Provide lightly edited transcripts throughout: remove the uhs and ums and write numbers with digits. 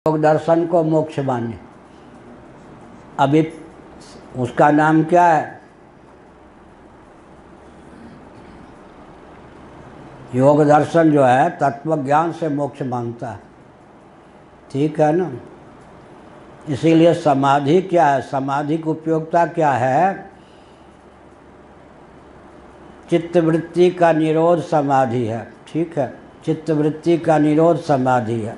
योग दर्शन को मोक्ष माने। अभी उसका नाम क्या है? योग दर्शन जो है तत्व ज्ञान से मोक्ष मानता है। ठीक है ना। इसीलिए समाधि क्या है? समाधि की उपयोगिता क्या है? चित्तवृत्ति का निरोध समाधि है। ठीक है, चित्तवृत्ति का निरोध समाधि है।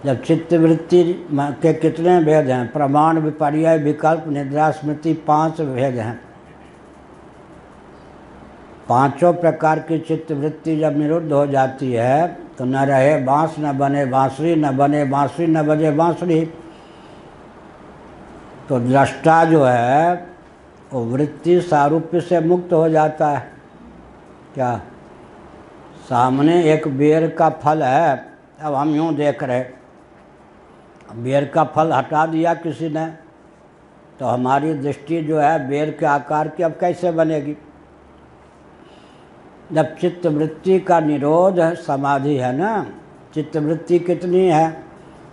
जब चित्तवृत्ति के कितने भेद हैं? प्रमाण, विपर्यय, विकल्प, निद्रा, स्मृति, 5 भेद हैं। पांचों प्रकार की चित्तवृत्ति जब निरुद्ध हो जाती है तो न रहे बांस, न बने बांसुरी, न बने बांसुरी, न बजे बांसुरी। तो दृष्टा जो है वो वृत्ति सारूप्य से मुक्त हो जाता है। क्या? सामने एक बेर का फल है, अब हम यूँ देख रहे, बेर का फल हटा दिया किसी ने तो हमारी दृष्टि जो है बेर के आकार की अब कैसे बनेगी? जब चित्तवृत्ति का निरोध समाधि है ना। चित्तवृत्ति कितनी है?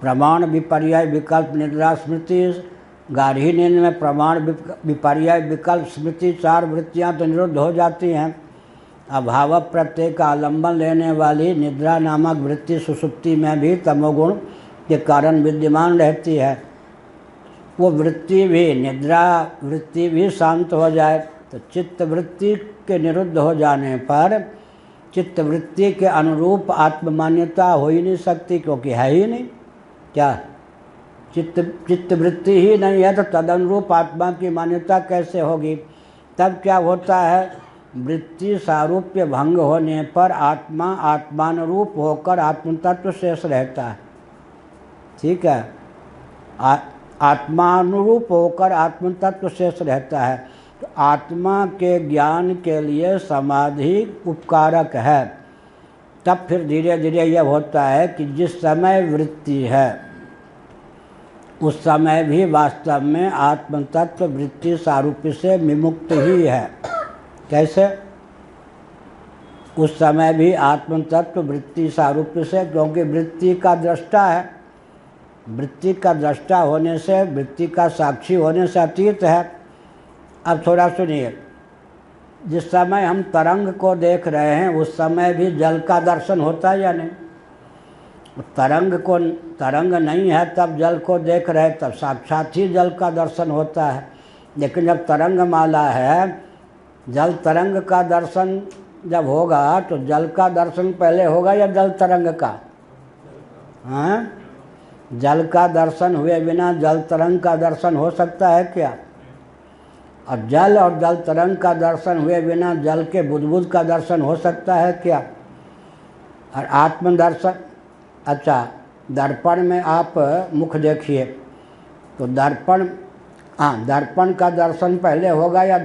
प्रमाण, विपर्यय, विकल्प, निद्रा, स्मृति। गाढ़ी नींद में प्रमाण, विपर्यय, विकल्प, स्मृति 4 वृत्तियाँ तो निरुद्ध हो जाती हैं। अभाव प्रत्यय का आलंबन लेने वाली निद्रा नामक वृत्ति सुषुप्ति में भी तमोगुण के कारण विद्यमान रहती है। वो वृत्ति भी, निद्रा वृत्ति भी शांत हो जाए तो चित्तवृत्ति के निरुद्ध हो जाने पर चित्तवृत्ति के अनुरूप आत्ममान्यता हो ही नहीं सकती, क्योंकि है ही नहीं। क्या? चित्तवृत्ति ही नहीं है तो तदनुरूप आत्मा की मान्यता कैसे होगी? तब क्या होता है? वृत्ति सारूप्य भंग होने पर आत्मा आत्मानुरूप होकर आत्मतत्व शेष रहता है। ठीक है, आत्मानुरूप होकर आत्मतत्व शेष रहता है। तो आत्मा के ज्ञान के लिए समाधि उपकारक है। तब फिर धीरे धीरे यह होता है कि जिस समय वृत्ति है उस समय भी वास्तव में आत्मतत्व वृत्ति सारूप्य से विमुक्त ही है। कैसे? उस समय भी आत्मतत्व वृत्ति सारूप्य से, क्योंकि वृत्ति का दृष्टा है। वृत्ति का दृष्टा होने से, वृत्ति का साक्षी होने से अतीत है। अब थोड़ा सुनिए, जिस समय हम तरंग को देख रहे हैं उस समय भी जल का दर्शन होता है या नहीं? तरंग नहीं है तब जल को देख रहे, तब साक्षात ही जल का दर्शन होता है। लेकिन जब तरंग माला है, जल तरंग का दर्शन जब होगा तो जल का दर्शन पहले होगा या जल तरंग का? हाँ, जल का दर्शन हुए बिना जल तरंग का दर्शन हो सकता है क्या? और जल और जल तरंग का दर्शन हुए बिना जल के बुदबुद का दर्शन हो सकता है क्या? और आत्मदर्शन, अच्छा, दर्पण में आप मुख देखिए तो दर्पण, हाँ, दर्पण का दर्शन पहले होगा या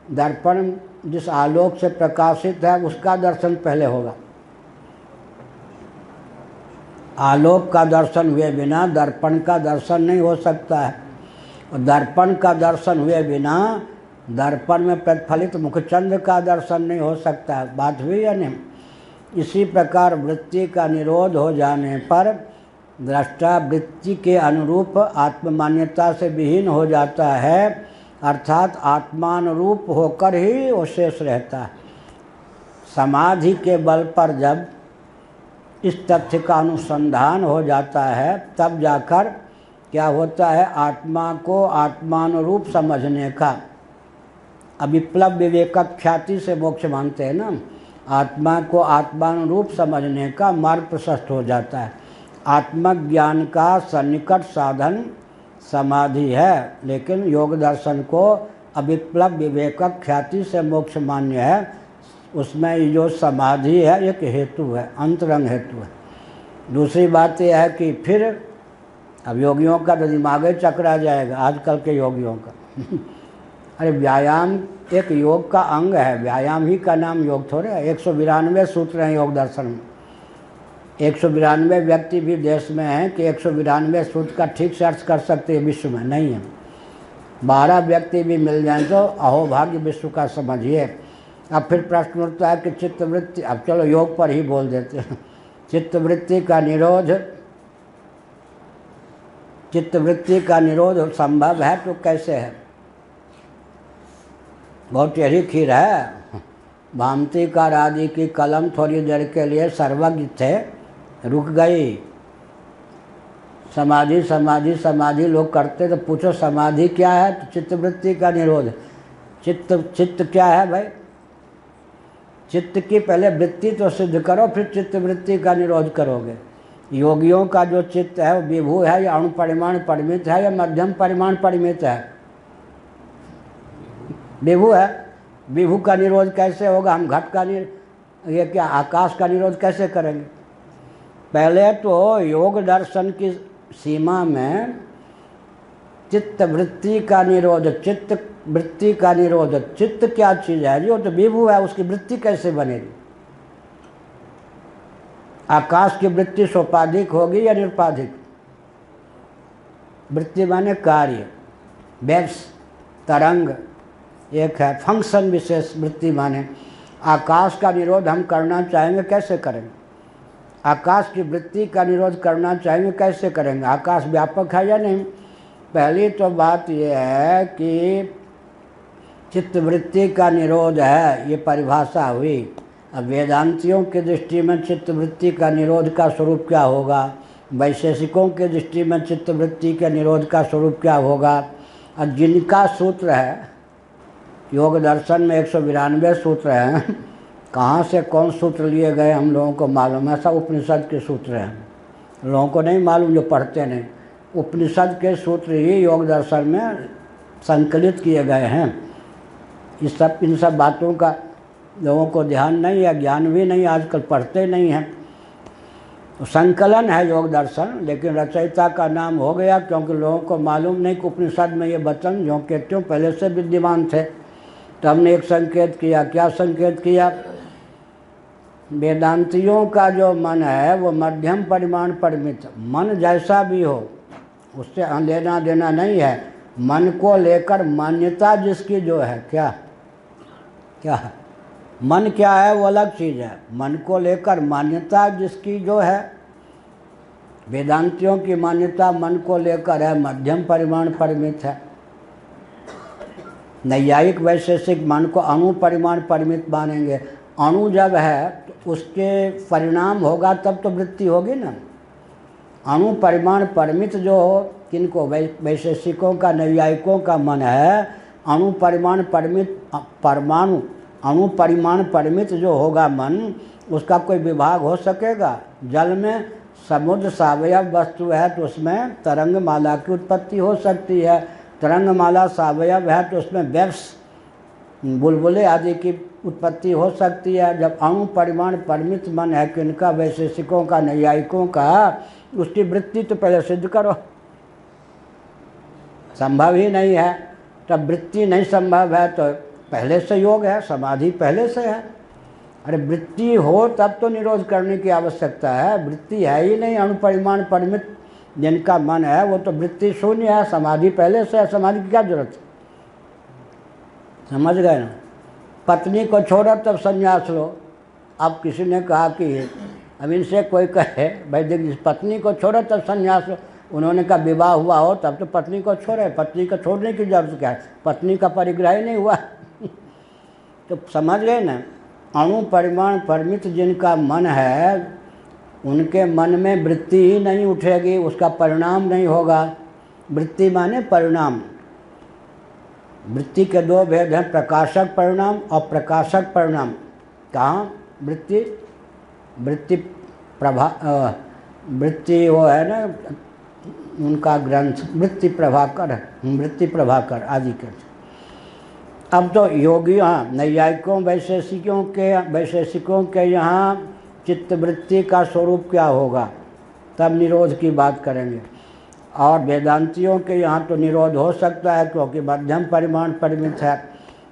दर्पण जिस आलोक से प्रकाशित है उसका दर्शन पहले होगा? आलोक का दर्शन हुए बिना दर्पण का दर्शन नहीं हो सकता है। और दर्पण का दर्शन हुए बिना दर्पण में प्रतिफलित मुखचंद्र का दर्शन नहीं हो सकता है। बात हुई या नहीं? इसी प्रकार वृत्ति का निरोध हो जाने पर दृष्टा वृत्ति के अनुरूप आत्ममान्यता से विहीन हो जाता है, अर्थात आत्मानुरूप होकर ही वो शेष रहता है। समाधि के बल पर जब इस तथ्य का अनुसंधान हो जाता है तब जाकर क्या होता है? आत्मा को आत्मानुरूप समझने का, अविप्लव विवेक ख्याति से मोक्ष मानते हैं ना, आत्मा को आत्मानुरूप समझने का मार्ग प्रशस्त हो जाता है। आत्मज्ञान का सन्निकट साधन समाधि है, लेकिन योग दर्शन को अविप्लव विवेक ख्याति से मोक्ष मान्य है। उसमें जो समाधि है एक हेतु है, अंतरंग हेतु है। दूसरी बात यह है कि फिर अब योगियों का तो दिमाग ही चकरा जाएगा, आजकल के योगियों का। अरे व्यायाम एक योग का अंग है, व्यायाम ही का नाम योग थोड़े है। 192 सूत्र हैं योग दर्शन में। 192 व्यक्ति भी देश में हैं कि 192 सूत्र का ठीक से अर्थ कर सकते हैं, विश्व में नहीं है। 12 व्यक्ति भी मिल जाएं तो अहोभाग्य विश्व का समझिए। अब फिर प्रश्न उठता है कि चित्तवृत्ति, अब चलो योग पर ही बोल देते हैं। चित्तवृत्ति का निरोध चित्तवृत्ति का निरोध संभव है तो कैसे है? बहुत टेढ़ी खीर है। भामतीकार आदि की कलम थोड़ी देर के लिए सर्वज्ञ थे, रुक गई। समाधि समाधि समाधि लोग करते, तो पूछो समाधि क्या है? तो चित्तवृत्ति का निरोध। चित्त क्या है भाई? चित्त की पहले वृत्ति तो सिद्ध करो, फिर चित्तवृत्ति का निरोध करोगे। योगियों का जो चित्त है वो विभू है या अणु परिमाण परिमित है या मध्यम परिमाण परिमित है? विभू है। विभू का निरोध कैसे होगा? हम घट का ये क्या आकाश का निरोध कैसे करेंगे? पहले तो योग दर्शन की सीमा में चित्त वृत्ति का निरोध, चित्त वृत्ति का निरोध। चित्त क्या चीज़ है? जो तो विभू है, उसकी वृत्ति कैसे बनेगी? आकाश की वृत्ति सोपाधिक होगी या निरुपाधिक? वृत्ति माने कार्य, वेव्स, तरंग एक है, फंक्शन विशेष वृत्ति माने। आकाश का निरोध हम करना चाहेंगे, कैसे करेंगे? आकाश की वृत्ति का निरोध करना चाहेंगे, कैसे करेंगे? आकाश व्यापक है या नहीं? पहली तो बात यह है कि चित्तवृत्ति का निरोध है, ये परिभाषा हुई। अब वेदांतियों की दृष्टि में चित्तवृत्ति का निरोध का स्वरूप क्या होगा? वैशेषिकों की दृष्टि में चित्तवृत्ति के निरोध का स्वरूप क्या होगा? और जिनका सूत्र है, योग दर्शन में 192 सूत्र हैं, कहाँ से कौन सूत्र लिए गए हम लोगों को मालूम है, सब उपनिषद के सूत्र हैं। लोगों को नहीं मालूम जो पढ़ते नहीं। उपनिषद के सूत्र ही योग दर्शन में संकलित किए गए हैं। इन सब बातों का लोगों को ध्यान नहीं है, ज्ञान भी नहीं, आजकल पढ़ते नहीं हैं। तो संकलन है योग दर्शन, लेकिन रचयिता का नाम हो गया क्योंकि लोगों को मालूम नहीं कि उपनिषद में ये वचन जो के त्यों पहले से विद्यमान थे। तो हमने एक संकेत किया। क्या संकेत किया? वेदांतियों का जो मन है वो मध्यम परिमाण परिमित, मन जैसा भी हो उससे लेना देना नहीं है। मन को लेकर मान्यता जिसकी जो है, क्या क्या है? मन क्या है वो अलग चीज़ है। मन को लेकर मान्यता जिसकी जो है, वेदांतियों की मान्यता मन को लेकर है, मध्यम परिमाण परिमित है। नैयायिक वैशेषिक मन को अणु परिमाण परिमित मानेंगे। अणु जब है तो उसके परिणाम होगा तब तो वृत्ति होगी ना। अणु परिमाण परिमित जो हो, किनको? वैशेषिकों का, नैयायिकों का मन है अणु परिमाण परिमित, परमाणु अणु परिमाण परिमित जो होगा मन, उसका कोई विभाग हो सकेगा? जल में समुद्र सावयव वस्तु है तो उसमें तरंगमाला की उत्पत्ति हो सकती है। तरंगमाला सावयव है तो उसमें वेव्स, बुलबुले आदि की उत्पत्ति हो सकती है। जब अणु परिमाण परिमित मन है किनका? वैशेषिकों का, नैयायिकों का, उसकी वृत्ति तो पहले सिद्ध करो। संभव ही नहीं है। तब वृत्ति नहीं संभव है तो पहले से योग है, समाधि पहले से है। अरे वृत्ति हो तब तो निरोध करने की आवश्यकता है। वृत्ति है ही नहीं, अणु परिमाण परिमित जिनका मन है वो तो वृत्ति शून्य है। समाधि पहले से है, समाधि की क्या जरूरत है? समझ गए ना? पत्नी को छोड़ो तब संन्यास लो। अब किसी ने कहा कि अब इनसे कोई कहे भाई देख पत्नी को छोड़ो तब संन्यास लो, उन्होंने कहा विवाह हुआ हो तब तो पत्नी को छोड़े। पत्नी को छोड़ने की जरूरत क्या है? पत्नी का परिग्रह ही नहीं हुआ। तो समझ गए ना? अणु परिमाण परिमित जिनका मन है उनके मन में वृत्ति ही नहीं उठेगी, उसका परिणाम नहीं होगा। वृत्ति माने परिणाम। वृत्ति के दो भेद हैं, प्रकाशक परिणाम और प्रकाशक परिणाम। कहाँ? वृत्ति प्रभा वृत्ति वो है ना उनका ग्रंथ, वृत्ति प्रभाकर आदि के। अब तो योगी, हाँ, नैयायिकों वैशेषिकों के यहाँ चित्तवृत्ति का स्वरूप क्या होगा तब निरोध की बात करेंगे। और वेदांतियों के यहाँ तो निरोध हो सकता है क्योंकि मध्यम परिमाण परिमित है।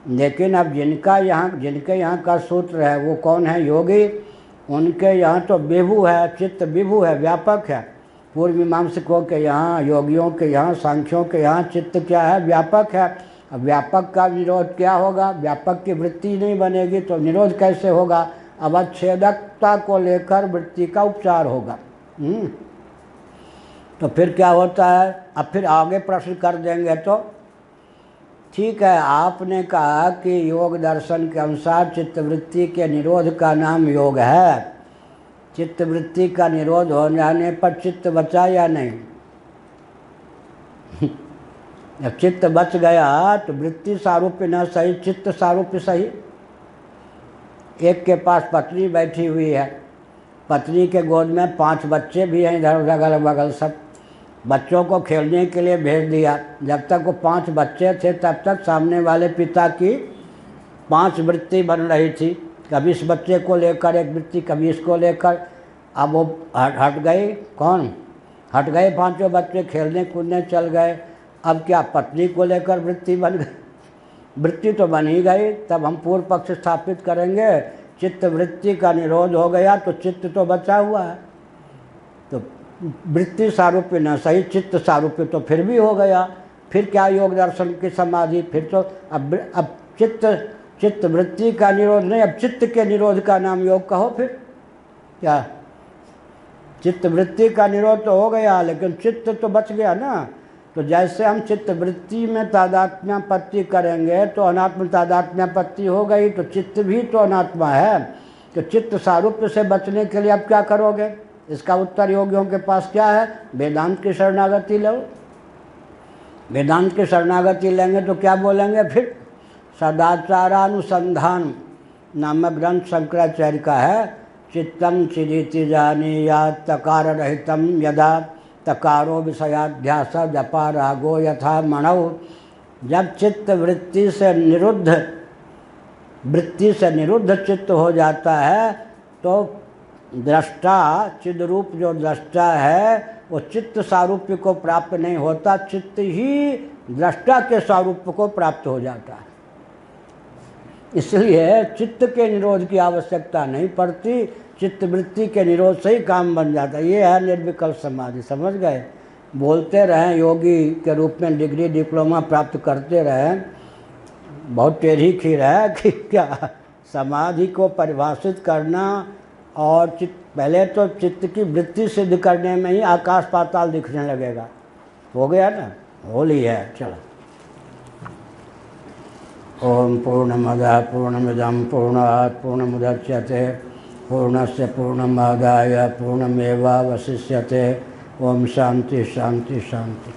लेकिन अब जिनके यहाँ का सूत्र है वो कौन है? योगी। उनके यहाँ तो विभू है, चित्त विभू है, व्यापक है। पूर्व मीमांसकों के यहाँ, योगियों के यहाँ, सांख्यों के यहाँ चित्त क्या है? व्यापक है। अब व्यापक का निरोध क्या होगा? व्यापक की वृत्ति नहीं बनेगी तो निरोध कैसे होगा? अवच्छेदकता को लेकर वृत्ति का उपचार होगा। तो फिर क्या होता है? अब फिर आगे प्रश्न कर देंगे तो ठीक है। आपने कहा कि योग दर्शन के अनुसार चित्तवृत्ति के निरोध का नाम योग है। चित्तवृत्ति का निरोध हो जाने पर चित्त बचा या नहीं? जब चित्त बच गया तो वृत्ति सारूप्य न सही, चित्त सारूप्य सही। एक के पास पत्नी बैठी हुई है, पत्नी के गोद में 5 बच्चे भी हैं, इधर उधर अगल बगल सब। बच्चों को खेलने के लिए भेज दिया। जब तक वो 5 बच्चे थे तब तक सामने वाले पिता की 5 वृत्ति बन रही थी। कभी इस बच्चे को लेकर एक वृत्ति, कभी इसको लेकर। अब वो हट गई। कौन हट गए? 5 बच्चे खेलने कूदने चल गए। अब क्या पत्नी को लेकर वृत्ति बन गई? वृत्ति तो बन ही गई। तब हम पूर्व पक्ष स्थापित करेंगे, चित्त वृत्ति का निरोध हो गया तो चित्त तो बचा हुआ है। तो वृत्ति सारूप्य न सही, चित्त सारूप्य तो फिर भी हो गया। फिर क्या योग दर्शन की समाधि? फिर तो अब चित्त वृत्ति का निरोध नहीं, अब चित्त के निरोध का नाम योग कहो। फिर क्या? चित्त वृत्ति का निरोध तो हो गया, लेकिन चित्त तो बच गया ना। तो जैसे हम चित्त वृत्ति में तादात्म्यापत्ति करेंगे तो अनात्म तादात्म्यापत्ति हो गई, तो चित्त भी तो अनात्मा है। तो चित्त सारूप्य से बचने के लिए अब क्या करोगे? इसका उत्तर योगियों के पास क्या है? वेदांत की शरणागति लो। वेदांत की शरणागति लेंगे तो क्या बोलेंगे फिर? सदाचारानुसंधान नामक ग्रंथ शंकराचार्य का है। चित्तम चिदिति जानीयात् तकार रहितम यदा तकारो विषयाध्यास जपा रागो यथा मणौ। जब चित्त वृत्ति से निरुद्ध चित्त हो जाता है तो दृष्टा, चिद्रूप जो दृष्टा है वो चित्त सारूप्य को प्राप्त नहीं होता, चित्त ही दृष्टा के सारूप्य को प्राप्त हो जाता है। इसलिए चित्त के निरोध की आवश्यकता नहीं पड़ती, चित्त वृत्ति के निरोध से ही काम बन जाता है। ये है निर्विकल्प समाधि। समझ गए? बोलते रहें योगी के रूप में, डिग्री डिप्लोमा प्राप्त करते रहें, बहुत टेढ़ी खीर है कि क्या समाधि को परिभाषित करना और पहले तो चित्त की वृत्ति सिद्ध करने में ही आकाश पाताल दिखने लगेगा। हो गया ना? होली है। चलो। ओम पूर्णमदः पूर्णमिदं पूर्णात् पूर्णमुदच्यते पूर्णस्य पूर्णमादाय पूर्णमेवावशिष्यते। ओम शांति शांति शांति।